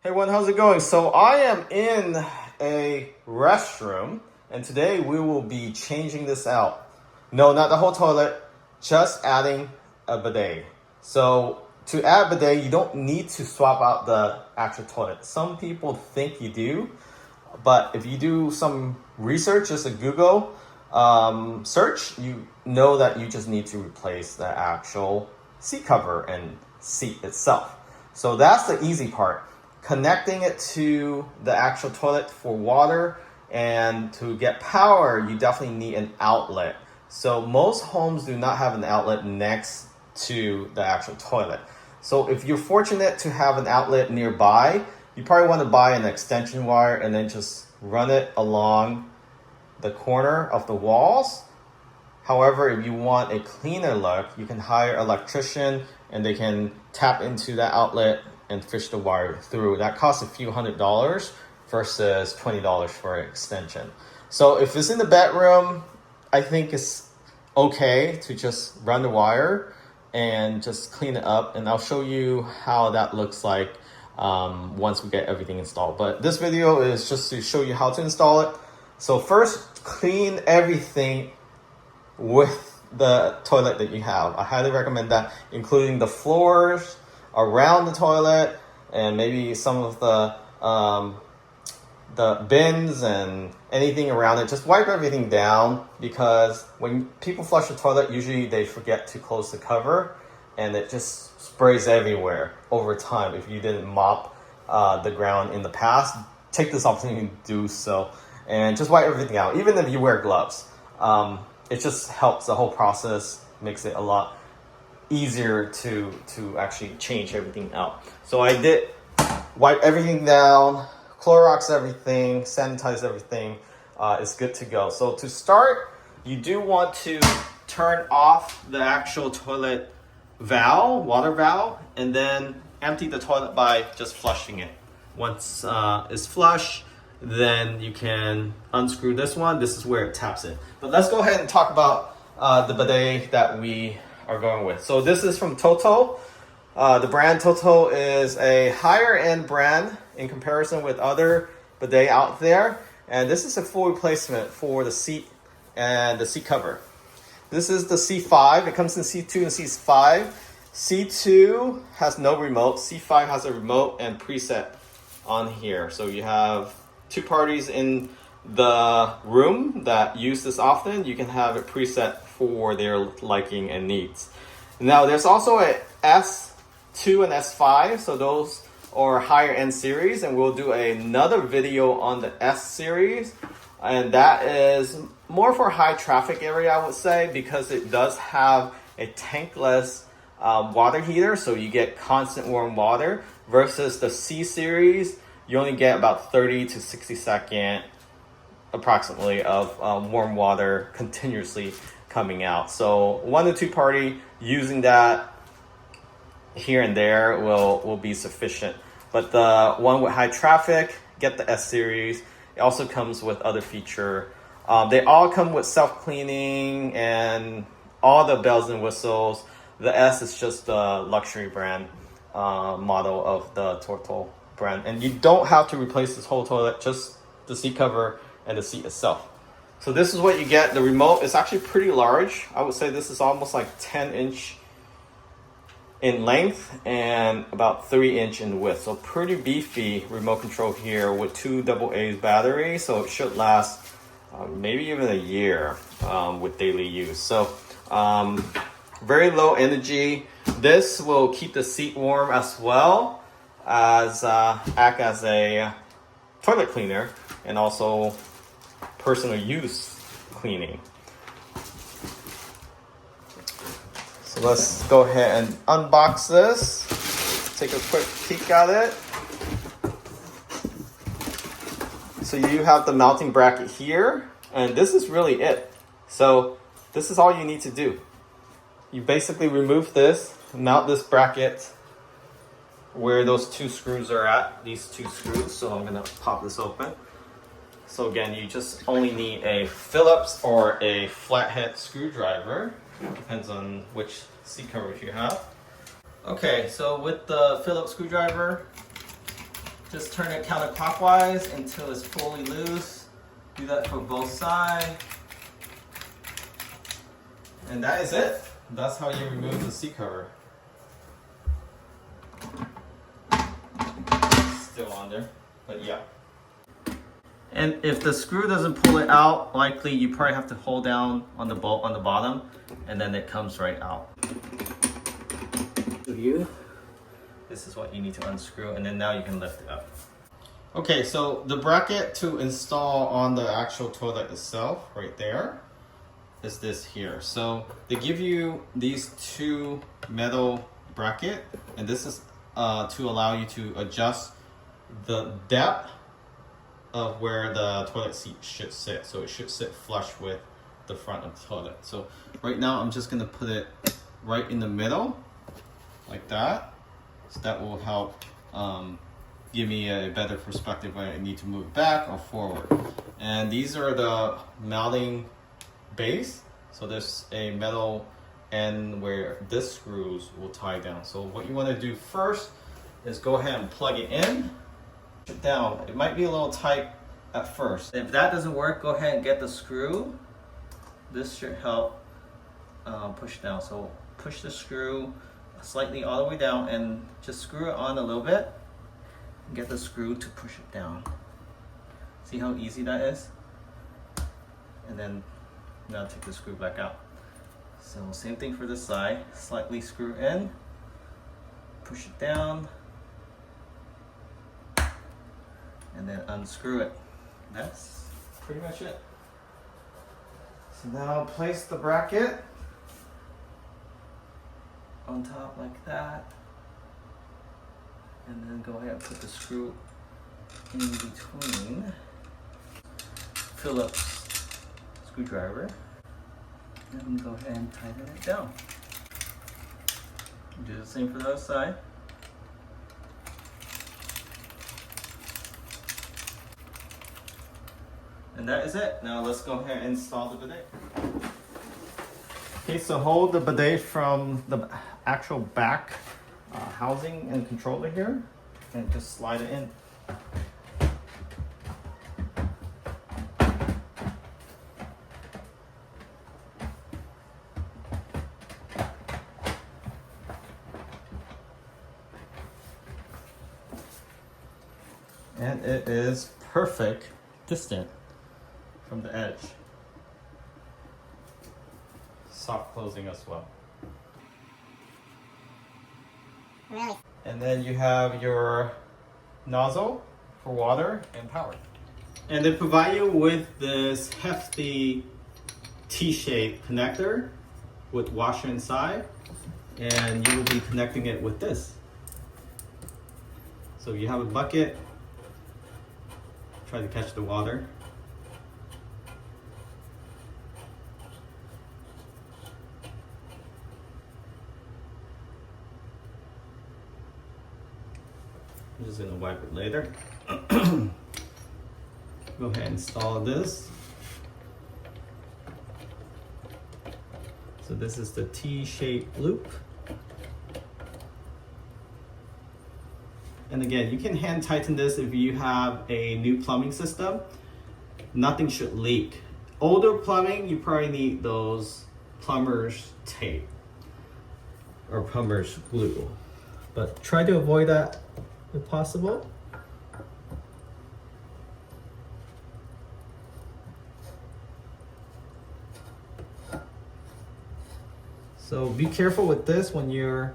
Hey everyone, how's it going? So I am in a restroom and today we will be changing this out. No, not the whole toilet, just adding a bidet. So to add bidet, you don't need to swap out the actual toilet. Some people think you do, but if you do some research, just a Google search, you know that you just need to replace the actual seat cover and seat itself. So that's the easy part. Connecting it to the actual toilet for water, and to get power, you definitely need an outlet. So most homes do not have an outlet next to the actual toilet. So if you're fortunate to have an outlet nearby, you probably want to buy an extension wire and then just run it along the corner of the walls. However, if you want a cleaner look, you can hire an electrician and they can tap into that outlet and fish the wire through. That costs a few $100s versus $20 for an extension. So if it's in the bedroom, I think it's okay to just run the wire and just clean it up. And I'll show you how that looks like once we get everything installed. But this video is just to show you how to install it. So first, clean everything with the toilet that you have. I highly recommend that, including the floors around the toilet and maybe some of the bins and anything around it. Just wipe everything down, because when people flush the toilet, usually they forget to close the cover and it just sprays everywhere over time. If you didn't mop the ground in the past, take this opportunity to do so and just wipe everything out, even if you wear gloves. It just helps the whole process, makes it a lot easier to actually change everything out. So I did wipe everything down, Clorox everything, sanitize everything. It's good to go. So to start, you do want to turn off the actual toilet valve, water valve, and then empty the toilet by just flushing it. Once it's flush, then you can unscrew this one. This is where it taps in. But let's go ahead and talk about the bidet that we are going with. So this is from Toto. The brand Toto is a higher end brand in comparison with other bidet out there. And this is a full replacement for the seat and the seat cover. This is the C5. It comes in C2 and C5. C2 has no remote. C5 has a remote and preset on here. So you have two parties in the room that use this often. You can have it preset for their liking and needs. Now there's also a S2 and S5, so those are higher end series, and we'll do another video on the S series, and that is more for high traffic area, I would say, because it does have a tankless water heater, so you get constant warm water, versus the C series, you only get about 30 to 60 second approximately of warm water continuously coming out. So 1 to 2 party using that here and there will be sufficient. But the one with high traffic, get the S series. It also comes with other feature. They all come with self-cleaning and all the bells and whistles. The S is just the luxury brand model of the Toto brand. And you don't have to replace this whole toilet, just the seat cover and the seat itself. So this is what you get. The remote is actually pretty large. I would say this is almost like 10-inch in length and about 3-inch in width. So pretty beefy remote control here with 2 AA batteries. So it should last maybe even a year with daily use. So very low energy. This will keep the seat warm as well as act as a toilet cleaner and also personal use cleaning. So let's go ahead and unbox this. Take a quick peek at it. So you have the mounting bracket here, and this is really it. So this is all you need to do. You basically remove this, mount this bracket where those 2 screws are at, these 2 screws. So I'm gonna pop this open. So again, you just only need a Phillips or a flathead screwdriver. Depends on which seat covers you have. Okay, so with the Phillips screwdriver, Just turn it counterclockwise until it's fully loose. Do that for both sides. And that is it. That's how you remove the seat cover. Still on there, but yeah. And if the screw doesn't pull it out, likely you probably have to hold down on the bolt on the bottom, and then it comes right out. This is what you need to unscrew, and then now you can lift it up. Okay, so the bracket to install on the actual toilet itself, right there, is this here. So they give you these two metal bracket, and this is to allow you to adjust the depth of where the toilet seat should sit. So it should sit flush with the front of the toilet. So right now I'm just gonna put it right in the middle, like that. So that will help give me a better perspective when I need to move back or forward. And these are the mounting base. So there's a metal end where this screws will tie down. So what you want to do first is go ahead and plug it in, push it down. It might be a little tight at first. If that doesn't work, go ahead and get the screw. This should help push down. So push the screw slightly all the way down and just screw it on a little bit. Get the screw to push it down. See how easy that is? And then now take the screw back out. So same thing for this side. Slightly screw in, push it down, and then unscrew it. That's pretty much it. So now place the bracket on top like that. And then go ahead and put the screw in between. Phillips screwdriver. And go ahead and tighten it down. Do the same for the other side. And that is it. Now let's go ahead and install the bidet. Okay, so hold the bidet from the actual back housing and controller here, and just slide it in. And it is perfect distant from the edge. Soft closing as well. Really? And then you have your nozzle for water and power. And they provide you with this hefty T-shaped connector with washer inside, and you will be connecting it with this. So you have a bucket, try to catch the water. I'm just gonna wipe it later. Go ahead and install this. So this is the T-shaped loop. And again, you can hand tighten this if you have a new plumbing system. Nothing should leak. Older plumbing, you probably need those plumber's tape or plumber's glue. But try to avoid that if possible. So be careful with this when you're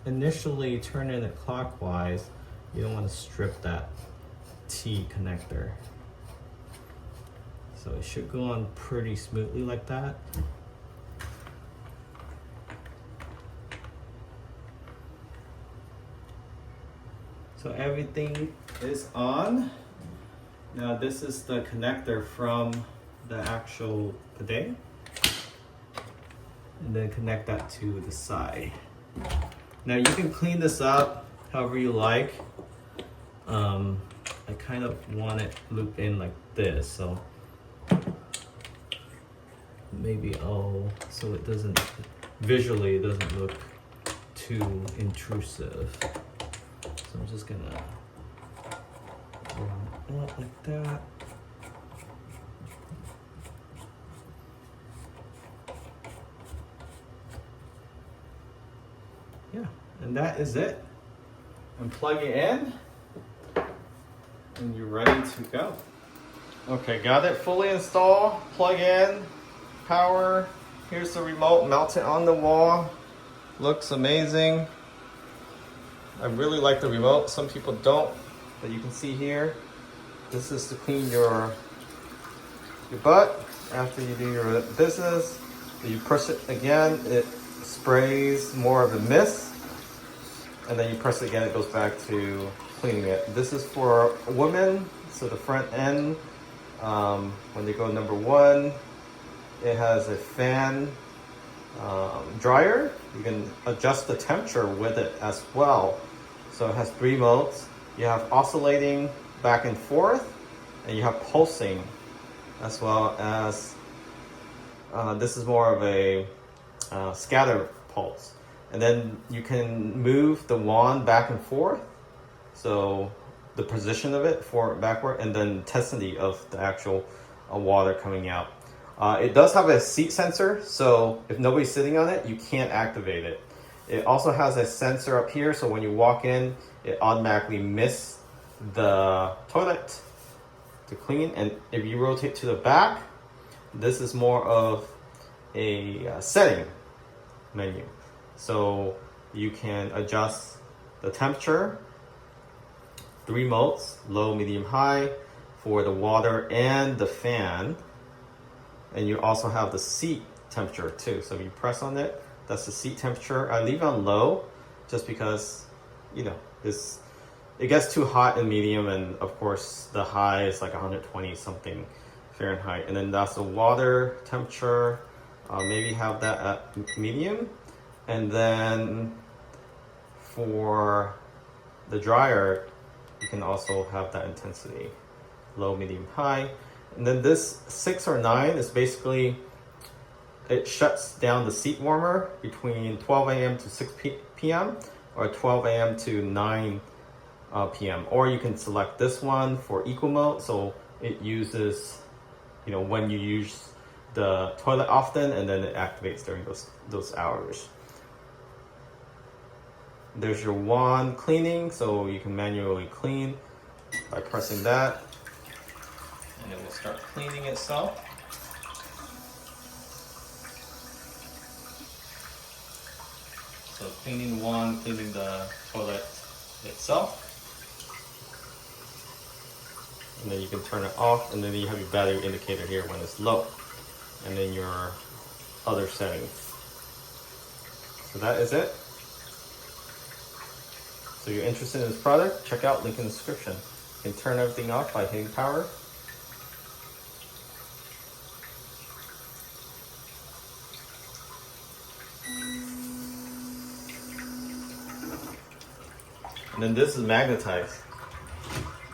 initially turning it clockwise. You don't want to strip that T connector. So it should go on pretty smoothly like that. So everything is on. Now this is the connector from the actual bidet. And then connect that to the side. Now you can clean this up however you like. I kind of want it looped in like this, so maybe so it doesn't, visually it doesn't look too intrusive. So I'm just gonna like that. Yeah, and that is it. And plug it in, and you're ready to go. Okay, got it fully installed. Plug in, power. Here's the remote mounted on the wall. Looks amazing. I really like the remote. Some people don't, but you can see here. This is to clean your butt after you do your business. You press it again, it sprays more of a mist. And then you press it again, it goes back to cleaning it. This is for women, so the front end, when they go number 1, it has a fan dryer. You can adjust the temperature with it as well. So it has 3 modes. You have oscillating back and forth, and you have pulsing, as well as this is more of a scatter pulse. And then you can move the wand back and forth, so the position of it forward, backward, and then intensity of the actual water coming out. It does have a seat sensor, so if nobody's sitting on it, you can't activate it. It also has a sensor up here, so when you walk in, it automatically mists the toilet to clean. And if you rotate to the back, this is more of a setting menu. So you can adjust the temperature, 3 modes, low, medium, high, for the water and the fan. And you also have the seat temperature too. So if you press on it, that's the seat temperature. I leave it on low just because, you know, it gets too hot in medium, and of course the high is like 120 something Fahrenheit. And then that's the water temperature. Maybe have that at medium. And then for the dryer, you can also have that intensity, low, medium, high. And then this 6 or 9 is basically, it shuts down the seat warmer between 12 a.m. to 6 p.m. or 12 a.m. to 9 p.m. Or you can select this one for eco mode, so it uses, you know, when you use the toilet often, and then it activates during those hours. There's your wand cleaning, so you can manually clean by pressing that, and it will start cleaning itself. So cleaning wand, cleaning the toilet itself. And then you can turn it off, and then you have your battery indicator here when it's low, and then your other settings. So that is it. So you're interested in this product, check out link in the description. You can turn everything off by hitting power. And then this is magnetized.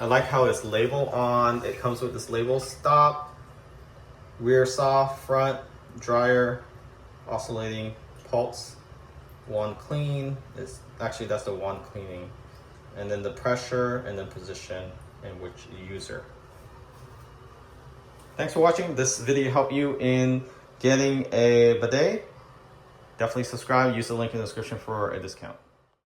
I like how it's labeled on, it comes with this label, stop, rear soft, front, dryer, oscillating, pulse, wand clean. It's actually, that's the wand cleaning. And then the pressure, and then position, and which user. Thanks for watching. This video helped you in getting a bidet. Definitely subscribe, use the link in the description for a discount.